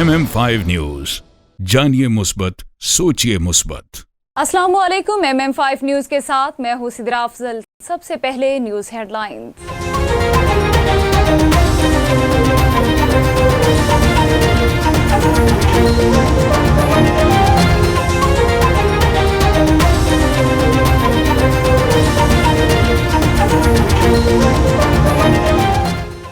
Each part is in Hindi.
MM5 न्यूज, जानिए मुस्बत, सोचिए मुस्बत। अस्सलाम वालेकुम। MM5 न्यूज के साथ मैं हूं सिद्रा अफजल। सबसे पहले न्यूज हेडलाइंस।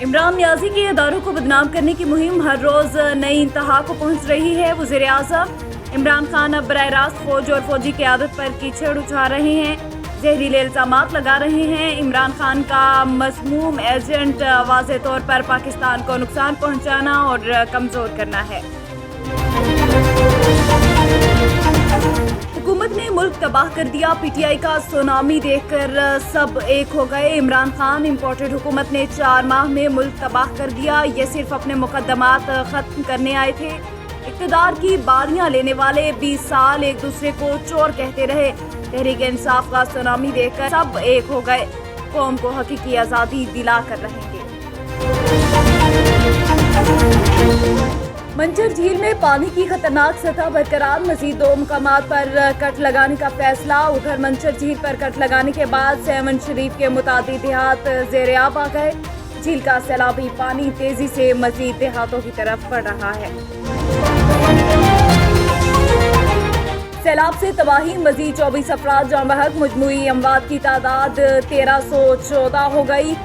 इमरान नियाजी के इदारों को बदनाम करने की मुहिम हर रोज नई इंतहा को पहुंच रही है। वज़ीर आज़म इमरान खान अब बराह रास्त फौज और फौजी क़यादत पर कीचड़ उठा रहे हैं, जहरीले इल्ज़ामात लगा रहे हैं। इमरान खान का मज़मूम एजेंट वाज़ेह तौर पर पाकिस्तान को नुकसान पहुंचाना और कमज़ोर करना है। हुकूमत ने मुल्क तबाह कर दिया, PTI का सुनामी देखकर सब एक हो गए। इमरान खान इम्पोर्टेड हुकूमत ने 4 माह में मुल्क तबाह कर दिया, ये सिर्फ अपने मुकद्दमात ख़त्म करने आए थे। इक़्तिदार की बारियां लेने वाले 20 साल एक दूसरे को चोर कहते रहे। तहरीक इंसाफ का सुनामी देखकर सब एक हो गए, कौम को हकीकी आज़ादी दिला कर रहेंगे। मंचर झील में पानी की खतरनाक सतह बरकरार, मजीद 2 मुकामात पर कट लगाने का फैसला। उधर मंचर झील पर कट लगाने के बाद सेवन शरीफ के मुतादिद देहात ज़ेर-ए-आब आ गए। झील का सैलाबी पानी तेजी से मजीद देहातों की तरफ बढ़ रहा है। सैलाब से तबाही, मजीद 24 अफराद जाँ बहक, मजमूई अमवात की तादाद 1314 हो गई।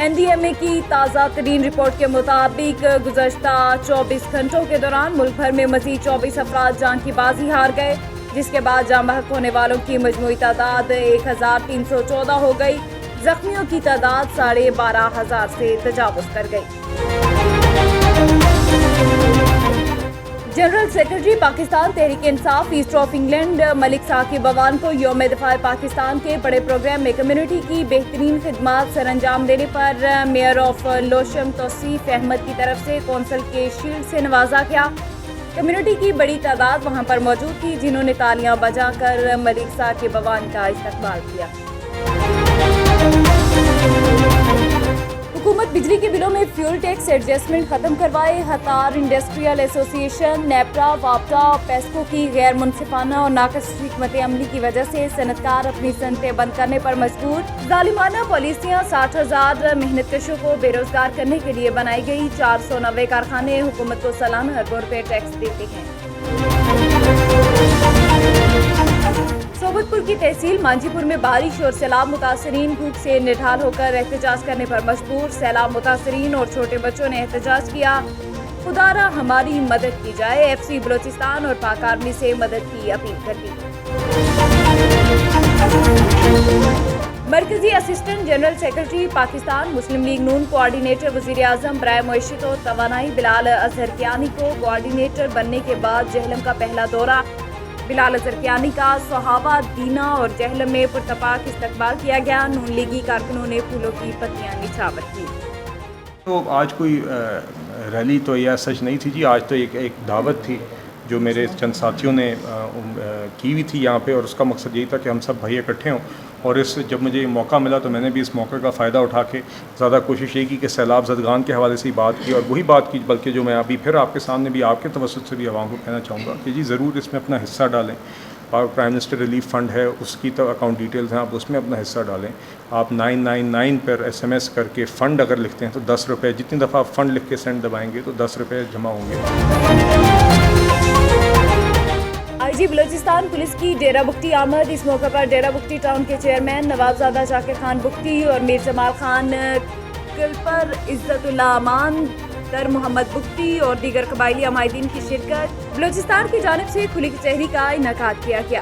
NDMA की ताज़ा तरीन रिपोर्ट के मुताबिक गुज़श्ता 24 घंटों के दौरान मुल्क भर में मजीद 24 अफराद जान की बाजी हार गए, जिसके बाद जाँ बहक होने वालों की मजमूई तादाद 1314 हो गई। जख्मियों की तादाद 12,500 से तजावुज़ कर गई। General secretary Pakistan Tehreek Insaf east of England Malik Saqib Awan को यौम दिफा पाकिस्तान के बड़े प्रोग्राम में कम्युनिटी की बेहतरीन खिदमात सर अंजाम देने पर मेयर ऑफ लोशम तौसीफ अहमद की तरफ से कौंसल के शील्ड से नवाजा गया। कम्युनिटी की बड़ी तादाद वहां पर मौजूद थी, जिन्होंने तालियां बजाकर मलिक साकिब अवान का इस्तकबाल किया। हुकूमत बिजली के बिलों में फ्यूल टैक्स एडजस्टमेंट खत्म करवाए। हतार इंडस्ट्रियल एसोसिएशन, नेपरा, वापटा, पेस्को की गैर मुनसिफाना और नाकस हिकमत अमली की वजह से सनतकार अपनी सनतें बंद करने पर मजबूर। जालिमाना पॉलिसियाँ 60,000 मेहनतकशों को बेरोजगार करने के लिए बनाई गई। 490 कारखाने हुकूमत को सालाना अरबों रुपए टैक्स देते हैं। सोबतपुर की तहसील मांझीपुर में बारिश और सैलाब मुतासरीन भूख से निढाल होकर एहतजाज करने पर मजबूर। सैलाब मुतासरीन और छोटे बच्चों ने एहतजाज किया, खुदारा हमारी मदद की जाए। FC बलोचिस्तान और पाक आर्मी से मदद की अपील कर दी। मरकजी असिस्टेंट जनरल सेक्रेटरी पाकिस्तान मुस्लिम लीग नून कोऑर्डिनेटर वज़ीर आज़म बराए मईशत और तवानाई बिलाल अज़हरकियानी को कोऑर्डिनेटर बनने के बाद जहलम का पहला दौरा। बिलाल अज़हरकियानी का सोहावा, दीना और जहलम में पुरतपाक इस्तकबाल किया गया। नून लीगी कारकुनों ने फूलों की पत्तियां निछावर की। तो आज कोई रैली तो या सच नहीं थी जी, आज तो एक दावत थी जो मेरे चंद साथियों ने की हुई थी यहाँ पे, और उसका मकसद यही था कि हम सब भाई इकट्ठे हों। और जब मुझे ये मौका मिला तो मैंने भी इस मौके का फ़ायदा उठा के ज़्यादा कोशिश ये की कि सैलाब ज़दगान के हवाले से ही बात की, और वही बात की बल्कि जो मैं अभी फिर आपके सामने भी आपके तवस्सुत से भी आवाम को कहना चाहूँगा कि जी ज़रूर इसमें अपना हिस्सा डालें। प्राइम मिनिस्टर रिलीफ फ़ंड है, उसकी तो अकाउंट डिटेल्स हैं, आप उसमें अपना हिस्सा डालें। आप 999 पर SMS करके फ़ंड अगर लिखते हैं तो 10 रुपये, जितनी दफ़ा आप फ़ंड लिख के सेंड दबाएँगे तो 10 रुपये जमा होंगे। IG बलोचिस्तान पुलिस की डेरा बुख्ती आमद। इस मौके पर डेरा बुख्ती टाउन के चेयरमैन नवाबजादा जाकिर खान बुख्ती और मीर जमाल खान किलपर, इज्जतुल्लाह अमान, दर मोहम्मद बुख्ती और दीगर कबायली अमायदीन की शिरकत। बलोचिस्तान की जानिब से खुली कचहरी का इनेकाद किया गया।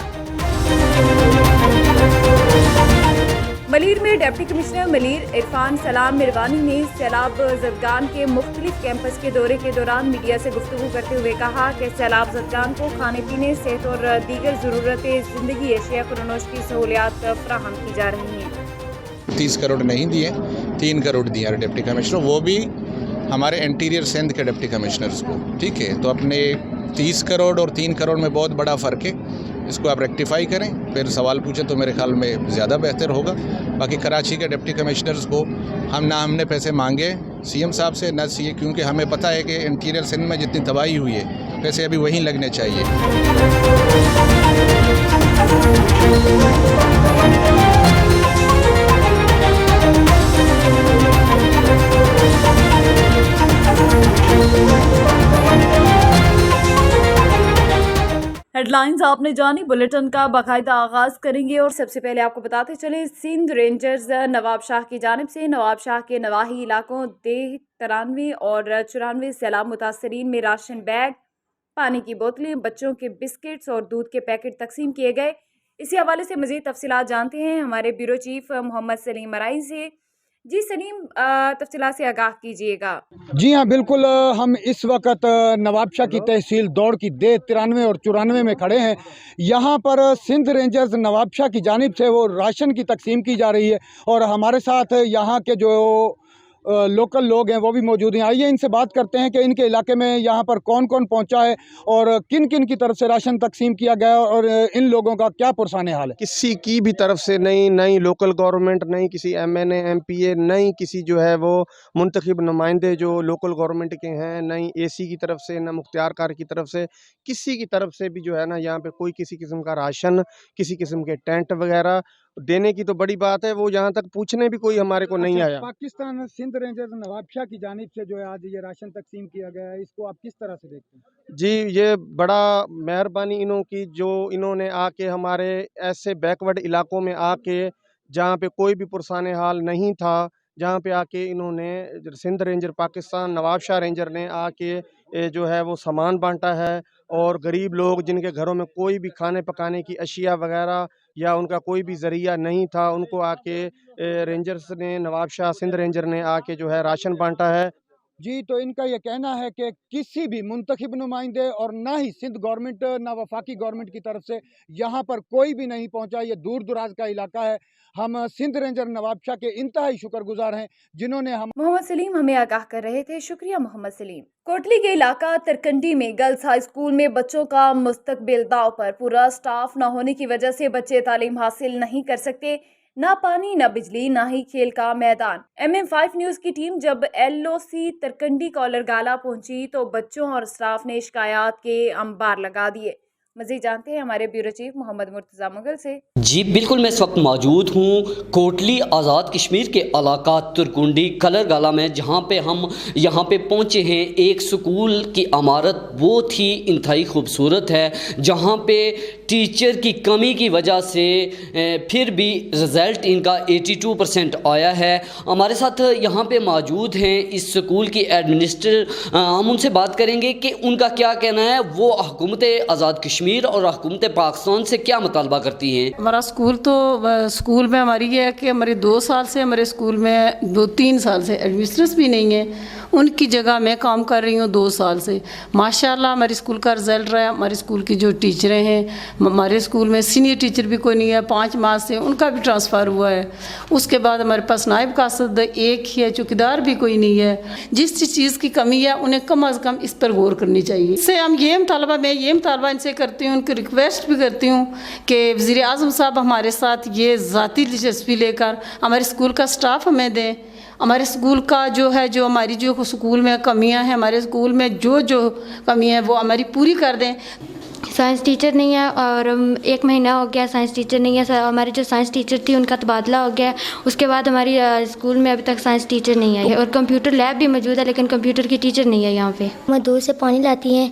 मलीर में डिप्टी कमिश्नर मलीर इरफान सलाम मिरवानी ने सैलाब ज़दगान के मुख्तलिफ कैंपस के दौरे के दौरान मीडिया से गुफ्तगू करते हुए कहा कि सैलाब ज़दगान को खाने पीने, सेहत और दीगर ज़रूरतें ज़िंदगी एशिया कुरनोश की सहूलियात फराहम की जा रही हैं। 30 करोड़ नहीं दिए, 3 करोड़ दिया डिप्टी कमिश्नर, वो भी हमारे इंटीरियर सिंध के डिप्टी कमिश्नर्स को। ठीक है, तो अपने 30 करोड़ और 3 करोड़ में बहुत बड़ा फ़र्क है। इसको आप रेक्टिफाई करें, फिर सवाल पूछें तो मेरे ख्याल में ज़्यादा बेहतर होगा। बाकी कराची के डिप्टी कमिश्नर्स को हमने पैसे मांगे सीएम साहब से न सीए, क्योंकि हमें पता है कि इंटीरियर सिंध में जितनी तबाही हुई है पैसे अभी वहीं लगने चाहिए। हेडलाइंस आपने जानी, बुलेटिन का बाकायदा आगाज करेंगे और सबसे पहले आपको बताते चले सिंध रेंजर्स नवाब शाह की जानिब से नवाब शाह के नवाही इलाकों देह 93 और 94 सैलाब मुतासरीन में राशन बैग, पानी की बोतलें, बच्चों के बिस्किट्स और दूध के पैकेट तकसीम किए गए। इसी हवाले से मज़ीद तफसीलात जानते हैं हमारे ब्यूरो चीफ मोहम्मद सलीम मराई से। जी सलीम, तफसीलात से आगाह कीजिएगा। जी हाँ, बिल्कुल। हम इस वक्त नवाबशाह की तहसील दौड़ की देह 93 और 94 में खड़े हैं। यहाँ पर सिंध रेंजर्स नवाबशाह की जानिब से वो राशन की तकसीम की जा रही है और हमारे साथ यहाँ के जो लोकल लोग हैं वो भी मौजूद हैं। आइए इनसे बात करते हैं कि इनके इलाके में यहाँ पर कौन कौन पहुँचा है और किन किन की तरफ से राशन तकसीम किया गया और इन लोगों का क्या पुरसाने हाल है। किसी की भी तरफ से नहीं लोकल गवर्नमेंट, नहीं किसी एमएनए एमपीए, नहीं किसी जो है वो मुंतखब नुमाइंदे जो लोकल गवर्नमेंट के हैं, नहीं एसी की तरफ से, ना मुख्तियार कार की तरफ से, किसी की तरफ से भी जो है ना यहाँ पे कोई किसी किस्म का राशन, किसी किस्म के टेंट वगैरह देने की तो बड़ी बात है, वो यहाँ तक पूछने भी कोई हमारे को नहीं आया। पाकिस्तान सिंध रेंजर्स नवाबशाह की जानिब से जो है आज ये राशन तकसीम किया गया है, इसको आप किस तरह से देखते हैं? जी, ये बड़ा मेहरबानी इन्हों की, जो इन्होंने आके हमारे ऐसे बैकवर्ड इलाकों में आके जहाँ पे कोई भी पुरसाने हाल नहीं था, जहाँ पे आके इन्होंने सिंध रेंजर पाकिस्तान नवाबशाह रेंजर ने आके जो है वो सामान बांटा है और गरीब लोग जिनके घरों में कोई भी खाने पकाने की अशिया वगैरह या उनका कोई भी ज़रिया नहीं था, उनको आके रेंजर्स ने, नवाबशाह सिंध रेंजर ने आके जो है राशन बांटा है। जी, तो इनका ये कहना है कि किसी भी मुंतखब नुमाइंदे और ना ही सिंध गवर्नमेंट ना वफाकी गवर्नमेंट की तरफ से यहाँ पर कोई भी नहीं पहुँचा। ये दूर दराज का इलाका है। हम सिंध रेंजर नवाबशाह के इंतहाई शुक्रगुजार हैं जिन्होंने हम। मोहम्मद सलीम हमें आगाह कर रहे थे, शुक्रिया मोहम्मद सलीम। कोटली के इलाका तरकंडी में गर्ल्स हाई स्कूल में बच्चों का मुस्तकबिल दाव पर। पूरा स्टाफ न होने की वजह से बच्चे तालीम हासिल नहीं कर सकते। ना पानी, ना बिजली, ना ही खेल का मैदान। MM5 न्यूज की टीम जब LOC तरकंडी कॉलर गाला पहुंची तो बच्चों और स्टाफ ने शिकायत के अंबार लगा दिए। मज़ीद जानते हैं हमारे ब्यूरो चीफ मोहम्मद मुर्तज़ा मुगल से। जी बिल्कुल, मैं इस वक्त मौजूद हूँ कोटली आज़ाद कश्मीर के इलाका तुरकुंडी कलर गाला में, जहाँ पे हम यहाँ पे पहुँचे हैं। एक स्कूल की इमारत वो थी इंतहाई खूबसूरत है, जहाँ पे टीचर की कमी की वजह से फिर भी रिज़ल्ट इनका 82% आया है। हमारे साथ यहाँ पे मौजूद हैं इस स्कूल की एडमिनिस्ट्रेटर, हम उनसे बात करेंगे कि उनका क्या कहना है, वो हुकूमत आज़ाद कश्मीर और हुकूमत पाकिस्तान से क्या मुतालबा करती हैं। हमारा स्कूल में हमारी ये है कि हमारे 2 साल से हमारे स्कूल में 2-3 साल से एडमिनिस्ट्रेटर्स भी नहीं है। उनकी जगह मैं काम कर रही हूँ 2 साल से। माशाल्लाह हमारे स्कूल का रिज़ल्ट रहा है। हमारे स्कूल की जो टीचरें हैं, हमारे स्कूल में सीनियर टीचर भी कोई नहीं है। 5 माह से उनका भी ट्रांसफ़र हुआ है। उसके बाद हमारे पास नायब कासद एक ही है, चौकीदार भी कोई नहीं है। जिस चीज़ की कमी है उन्हें कम अज़ कम इस पर गौर करनी चाहिए। इससे हम ये मुतालबा इनसे करती हूँ, उनकी रिक्वेस्ट भी करती हूँ कि वज़ीर आज़म साहब हमारे साथ ये ज़ाती दिलचस्पी लेकर हमारे स्कूल का स्टाफ हमें दें। हमारे स्कूल का जो हमारी जो स्कूल में कमियां हैं, हमारे स्कूल में जो कमी है वो हमारी पूरी कर दें। साइंस टीचर नहीं है और 1 महीना हो गया साइंस टीचर नहीं है। हमारी जो साइंस टीचर थी उनका तबादला हो गया। उसके बाद हमारी स्कूल में अभी तक साइंस टीचर नहीं आई है और कंप्यूटर लैब भी मौजूद है, लेकिन कंप्यूटर की टीचर नहीं है यहाँ पे। हम दूर से पानी लाती हैं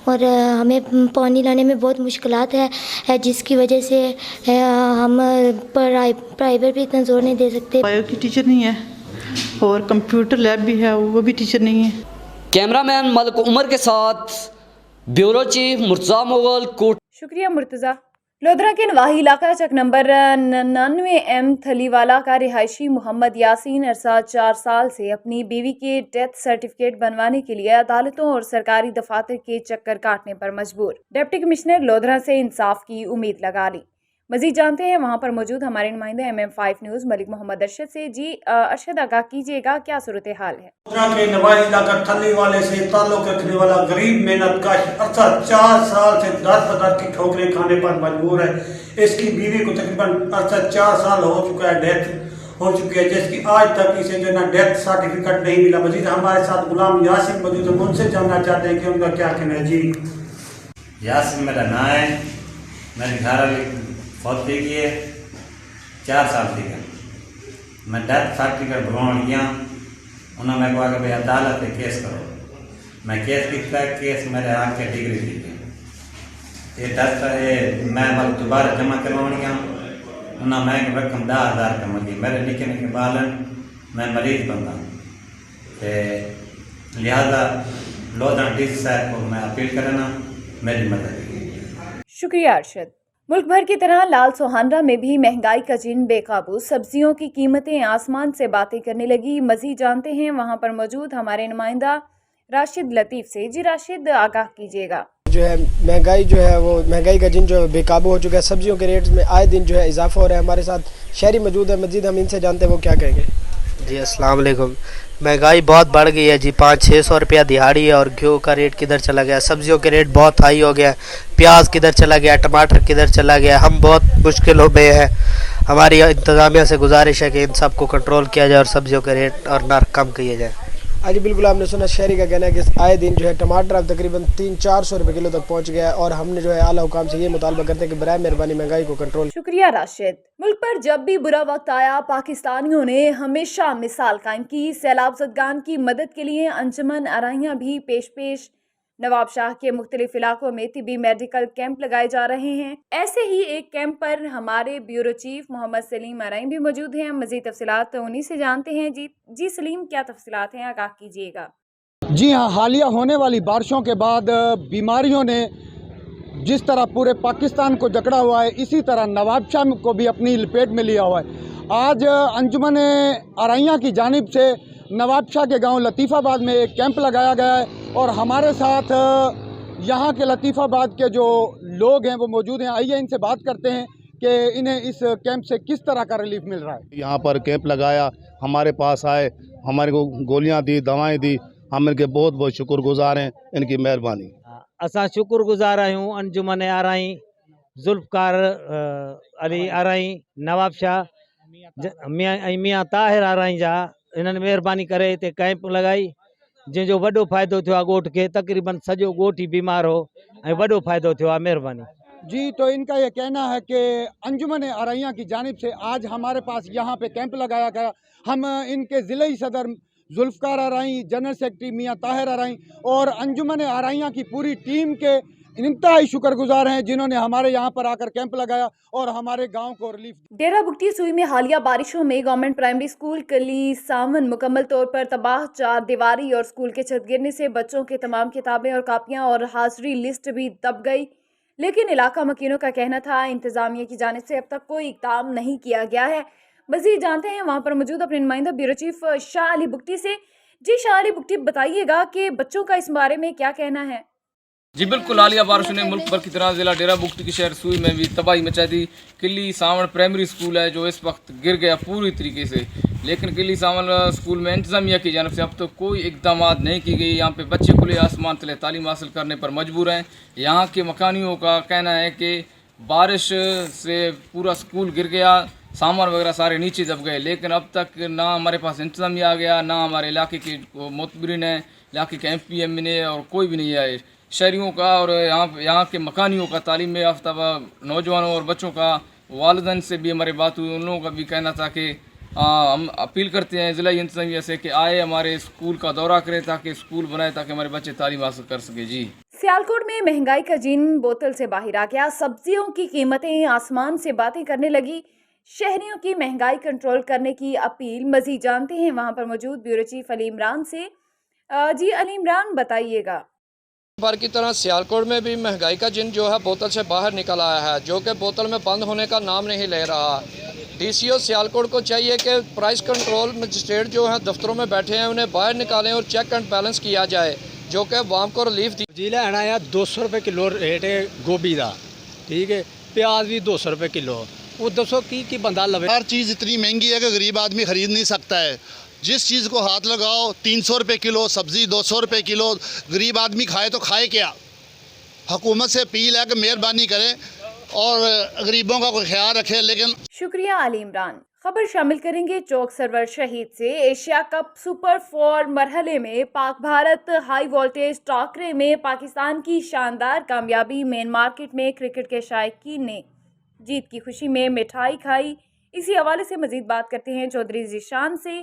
और हमें पानी लाने में बहुत मुश्किलात है, जिसकी वजह से हम प्राइवेट भी इतना जोर नहीं दे सकते। बायो की टीचर नहीं है और कंप्यूटर लैब भी है, वो भी टीचर नहीं है। कैमरामैन मलिक उमर के साथ ब्यूरो चीफ मुर्तज़ा मुगल, कोट। शुक्रिया मुर्तज़ा। लोधरा के नवाही इलाका चक नंबर 99M थलीवाला का रिहायशी मोहम्मद यासीन अरसा 4 साल से अपनी बीवी के डेथ सर्टिफिकेट बनवाने के लिए अदालतों और सरकारी दफातर के चक्कर काटने पर मजबूर। डिप्टी कमिश्नर लोधरा से इंसाफ की उम्मीद लगा ली। मजीद जानते हैं वहां पर मौजूद हमारे नुमाइंदे MM5 न्यूज़ मलिक मोहम्मद अरशद से। जी अरशद, आगाह कीजिएगा, क्या सूरत हाल है? के नवाई इलाका ठल्ली वाले से ताल्लुक रखने वाला गरीब मेहनत कश अरसा 4 साल से दर की ठोकरें खाने पर मजबूर है। इसकी बीवी को तकरीबन अरसा 4 साल हो चुका है, डेथ हो चुकी है, जिसकी आज तक इसे जो है ना डेथ सर्टिफिकेट नहीं मिला। मजीद हमारे साथ गुलाम यासिन मौजूद है, उनसे जानना चाहते हैं कि उनका क्या कहना है। जी यासिन मेरा नाम है, मेरे घर वाली फौत हो गई है 4 साल थी। मैं डेथ सर्टिफिकेट बनवा गया, उन्होंने मेरे को आगे भाई अदालत में केस करो। मैं केस किया, केस मेरे आके डिग्री दी ये डेथ मैं वक्त दोबारा जमा करवानी है। उन्होंने मैं रकम 10,000 का मंगी। मेरे निके निके बालन, मैं मरीज बंदा लिहाजा लोधन डी साहब को मैं अपील करना मेरी मदद की। शुक्रिया अरशद। मुल्क भर की तरह लाल सोहानरा में भी महंगाई का जिन बेकाबू, सब्जियों की कीमतें आसमान से बातें करने लगी। मजीद जानते हैं वहां पर मौजूद हमारे नुमाइंदा राशिद लतीफ़ से। जी राशिद, आगाह कीजिएगा। जो है महंगाई जो है वो महंगाई का जिन जो है बेकाबू हो चुका है। सब्जियों के रेट्स में आए दिन जो है इजाफा हो रहा है। हमारे साथ शहरी मौजूद है, मजीद हम इनसे जानते हैं वो क्या कहेंगे। जी अस्सलाम वालेकुम। महंगाई बहुत बढ़ गई है जी, 500-600 रुपया दिहाड़ी है और घी का रेट किधर चला गया, सब्जियों के रेट बहुत हाई हो गया, प्याज किधर चला गया, टमाटर किधर चला गया। हम बहुत मुश्किलों में हैं। हमारी इंतज़ामिया से गुजारिश है कि इन सब को कंट्रोल किया जाए और सब्जियों के रेट और नर्ख कम किए जाए। जी बिल्कुल, आपने सुना शहरी का कहना है कि आए दिन जो है टमाटर अब तकरीबन 300-400 रुपये किलो तक पहुंच गया है और हमने जो है आला हुकाम से ये मुतालबा करते हैं कि बराए मेहरबानी महंगाई को कंट्रोल। शुक्रिया राशिद। मुल्क पर जब भी बुरा वक्त आया, पाकिस्तानियों ने हमेशा मिसाल कायम की। सैलाब ज़दगान की मदद के लिए अंजुमन आराइयाँ भी पेश। नवाब शाह के मुख्तलिफ इलाकों में तिबी मेडिकल कैंप लगाए जा रहे हैं। ऐसे ही एक कैंप पर हमारे ब्यूरो चीफ मोहम्मद सलीम आराई भी मौजूद हैं। मज़ीद तफसीलात उन्हीं से जानते हैं। जी सलीम, क्या तफसीलात हैं, आगाह कीजिएगा। जी हाँ, हालिया होने वाली बारिशों के बाद बीमारियों ने जिस तरह पूरे पाकिस्तान को जकड़ा हुआ है, इसी तरह नवाबशाह को भी अपनी लपेट में लिया हुआ है। आज अंजुमन आराइयाँ की जानिब से नवाबशाह के गांव लतीफ़ाबाद में एक कैंप लगाया गया है और हमारे साथ यहां के लतीफ़ाबाद के जो लोग हैं वो मौजूद हैं। आइए इनसे बात करते हैं कि इन्हें इस कैंप से किस तरह का रिलीफ मिल रहा है। यहां पर कैंप लगाया, हमारे पास आए, हमारे को गोलियां दी, दवाएं दी। हम इनके बहुत बहुत शुक्रगुजार हैं, इनकी मेहरबानी। असां शुक्रगुजार आहियूं अंजुमन आराई, जुल्फ़कार अली आराई, नवाब शाह मियाँ ताहिर आराई जा इन्होंने मेहरबानी करे हिते कैंप लगाई, जंहिंजो वॾो फ़ाइदो थियो आहे ॻोठ खे। तक़रीबन सॼो ॻोठ ही बीमार हो ऐं वॾो फ़ाइदो थियो आहे। मेहरबानी जी। तो इनका ये कहना है कि अंजुमन आराइयाँ की जानिब से आज हमारे पास यहाँ पे कैंप लगाया गया। हम इनके ज़िले सदर जुल्फ़कार आराई, जनरल सेक्रेटरी मियाँ ताहिर आराई और अंजुमन आराइयाँ की पूरी टीम के इंतहाई शुक्रगुजार हैं जिन्होंने हमारे यहाँ पर आकर कैंप लगाया और हमारे गांव को रिलीफ। डेरा बुगटी सूई में हालिया बारिशों में गवर्नमेंट प्राइमरी स्कूल कली सावन मुकम्मल तौर पर तबाह। 4 दीवारी और स्कूल के छत गिरने से बच्चों के तमाम किताबें और कापियां और हाजिरी लिस्ट भी दब गई। लेकिन इलाका मकीनों का कहना था इंतजामिया की जानिब से अब तक कोई इक़दाम नहीं किया गया है। मज़ीद जानते हैं वहाँ पर मौजूद अपने नुमाइंदा ब्यूरो चीफ शाह अली बुगटी से। जी शाह अली बुगटी, बताइएगा कि बच्चों का इस बारे में क्या कहना है। जी बिल्कुल, हालिया बारिशों ने मुल्क भर की तरह ज़िला डेरा बुगटी के शहर सूई में भी तबाही मचा दी। किली सावन प्राइमरी स्कूल है जो इस वक्त गिर गया पूरी तरीके से, लेकिन किली सावन स्कूल में इंतजामिया की जानब से अब तक कोई इकदाम नहीं की गई। यहाँ पे बच्चे खुले आसमान तले तालीम हासिल करने पर मजबूर हैं। यहाँ के मकानियों का कहना है कि बारिश से पूरा स्कूल गिर गया, सामान वगैरह सारे नीचे दब गए, लेकिन अब तक ना हमारे पास इंतजामिया आ गया, ना हमारे इलाके के मोतबरीन है, इलाके के MPM ने और कोई भी नहीं आए। शहरियों का और यहाँ के मकानियों का, तालीम याफ्ता नौजवानों और बच्चों का, वालिदैन से भी हमारे बात हुई। उन लोगों का भी कहना था कि हम अपील करते हैं ज़िला इंतजामिया से कि आए हमारे स्कूल का दौरा करें ताकि स्कूल बनाए ताकि हमारे बच्चे तालीम हासिल कर सके। जी सियालकोट में महंगाई का जिन बोतल से बाहर आ गया। सब्जियों की कीमतें आसमान से बातें करने लगी। शहरियों की महंगाई कंट्रोल करने की अपील। मज़ीद जानते हैं वहाँ पर मौजूद ब्यूरो चीफ अली इमरान से। जी अली इमरान, बताइएगा। भर की तरह सियालकोट में भी महंगाई का जिन जो है बोतल से बाहर निकल आया है, जो कि बोतल में बंद होने का नाम नहीं ले रहा। DCO सियालकोट को चाहिए कि प्राइस कंट्रोल मजिस्ट्रेट जो है दफ्तरों में बैठे हैं उन्हें बाहर निकालें और चेक एंड बैलेंस किया जाए, जो कि वाम को रिलीफ दी। जिला आना 200 रुपये किलो रेट है गोभी का, ठीक है। प्याज भी 200 रुपये किलो। वो 200 की बंदा लवे। हर चीज़ इतनी महंगी है कि गरीब आदमी ख़रीद नहीं सकता है। जिस चीज़ को हाथ लगाओ 300 रुपये किलो, सब्ज़ी 200 रुपये किलो, गरीब आदमी खाए तो खाए क्या। हुकूमत से अपील है कि मेहरबानी करें और गरीबों का कोई ख्याल रखें। लेकिन शुक्रिया अली इमरान। खबर शामिल करेंगे चौक सरवर शहीद से। एशिया कप सुपर 4 मरहले में पाक भारत हाई वोल्टेज टाकरे में पाकिस्तान की शानदार कामयाबी। मेन मार्केट में क्रिकेट के शायकीन ने जीत की खुशी में मिठाई खाई। इसी हवाले से मजीद बात करते हैं चौधरी जीशान से।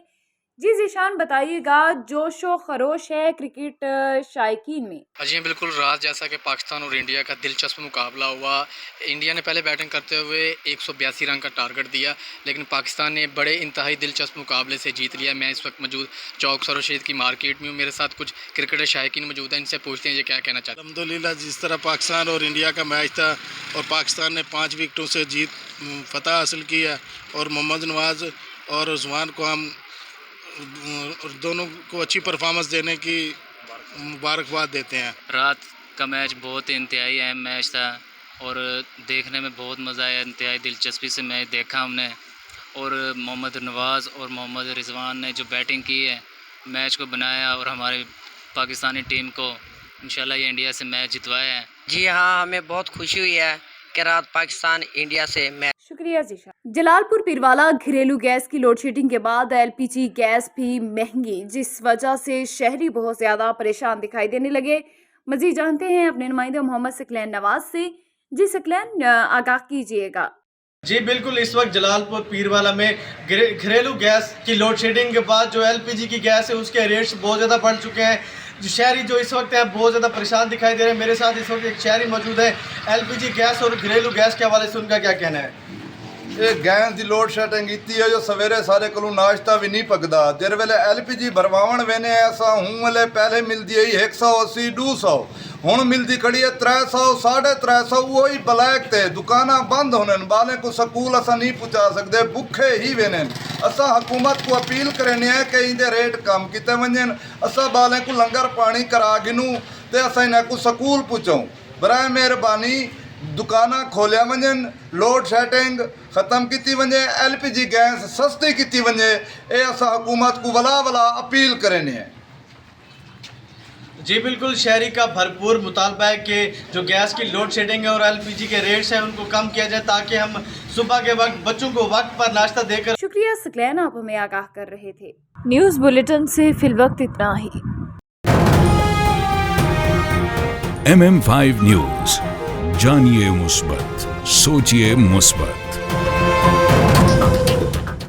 जी जीशान, बताइएगा जोशो खरोश है क्रिकेट शायकीन में? जी बिल्कुल, रात जैसा कि पाकिस्तान और इंडिया का दिलचस्प मुकाबला हुआ। इंडिया ने पहले बैटिंग करते हुए 182 रन का टारगेट दिया, लेकिन पाकिस्तान ने बड़े इंतहाई दिलचस्प मुकाबले से जीत लिया। मैं इस वक्त मौजूद चौक सरोशेद की मार्केट में हूँ। मेरे साथ कुछ क्रिकेट शायकीन मौजूद हैं, इनसे पूछते हैं ये क्या कहना चाहते हैं। अल्हम्दुलिल्लाह, जिस तरह पाकिस्तान और इंडिया का मैच था और पाकिस्तान ने 5 विकेटों से फतह हासिल की है और मोहम्मद नवाज़ और उस्मान को हम दोनों को अच्छी परफॉर्मेंस देने की मुबारकबाद देते हैं। रात का मैच बहुत इंतहाई अहम मैच था और देखने में बहुत मज़ा आया। इंतहाई दिलचस्पी से मैच देखा हमने और मोहम्मद नवाज़ और मोहम्मद रिजवान ने जो बैटिंग की है मैच को बनाया और हमारी पाकिस्तानी टीम को इंशाल्लाह ये इंडिया से मैच जितवाया है। जी हाँ, हमें बहुत खुशी हुई है कि रात पाकिस्तान इंडिया से मैच। शुक्रिया जीशा। जलालपुर पीरवाला घरेलू गैस की लोड शेडिंग के बाद एलपीजी गैस भी महंगी, जिस वजह से शहरी बहुत ज्यादा परेशान दिखाई देने लगे। मजीद जानते हैं अपने नुमाइंदे मोहम्मद सकलैन नवाज से। जी सकलैन, आगाह कीजिएगा। जी बिल्कुल, इस वक्त जलालपुर पीरवाला में घरेलू गैस की लोड शेडिंग के बाद जो एलपीजी की गैस है उसके रेट्स बहुत ज़्यादा बढ़ चुके हैं। शहरी जो इस वक्त है बहुत ज़्यादा परेशान दिखाई दे रहे हैं। मेरे साथ इस वक्त एक शहरी मौजूद है। एलपीजी गैस और घरेलू गैस के हवाले से उनका क्या कहना है? ਇਹ ਗੈਸ ਦੀ ਲੋਡ ਸ਼ੈਡਿੰਗ ਕੀਤੀ ਹੈ ਜੋ ਸਵੇਰੇ ਸਾਰੇ ਕੋਲੋਂ ਨਾਸ਼ਤਾ ਵੀ ਨਹੀਂ ਪਕਦਾ। ਜਿਰ ਵੇਲੇ ਐਲਪੀਜੀ ਭਰਵਾਉਣ ਵੇਨੇ ਐਸਾ ਹੁਣ ਵੇਲੇ ਪਹਿਲੇ ਮਿਲਦੀ ਹੈ 180 200, ਹੁਣ ਮਿਲਦੀ ਖੜੀ ਹੈ 300 350। ਉਹੀ ਬਲੈਕ ਤੇ ਦੁਕਾਨਾਂ ਬੰਦ ਹੋਣੇ ਬਾਲੇ ਕੋ ਸਕੂਲ ਅਸਾਂ ਨਹੀਂ ਪਹੁੰਚਾ ਸਕਦੇ, ਭੁੱਖੇ ਹੀ ਵੇਨੇ। असा हुकूमत को अपील करने हैं कि इनके रेट कम किए वजन। असा बाले को लंगर पानी करा गिनू तो असा इन्हें को स्कूल पहुँचाऊँ। बराए मेहरबानी दुकाना खोलिया वजन, लोड शेडिंग ख़त्म की वजे, एलपीजी गैस सस्ती की वजे। ये असा हुकूमत को वला वला अपील करने हैं। जी बिल्कुल, शहरी का भरपूर मुतालबा है कि जो गैस की लोड शेडिंग है और एलपीजी के रेट्स हैं उनको कम किया जाए ताकि हम सुबह के वक्त बच्चों को वक्त पर नाश्ता देकर। शुक्रिया सकलैन, आप हमें आगाह कर रहे थे। न्यूज़ बुलेटिन से फिलवक्त इतना ही। MM5 न्यूज़, जानिए मुस्बत, सोचिए मुस्बत।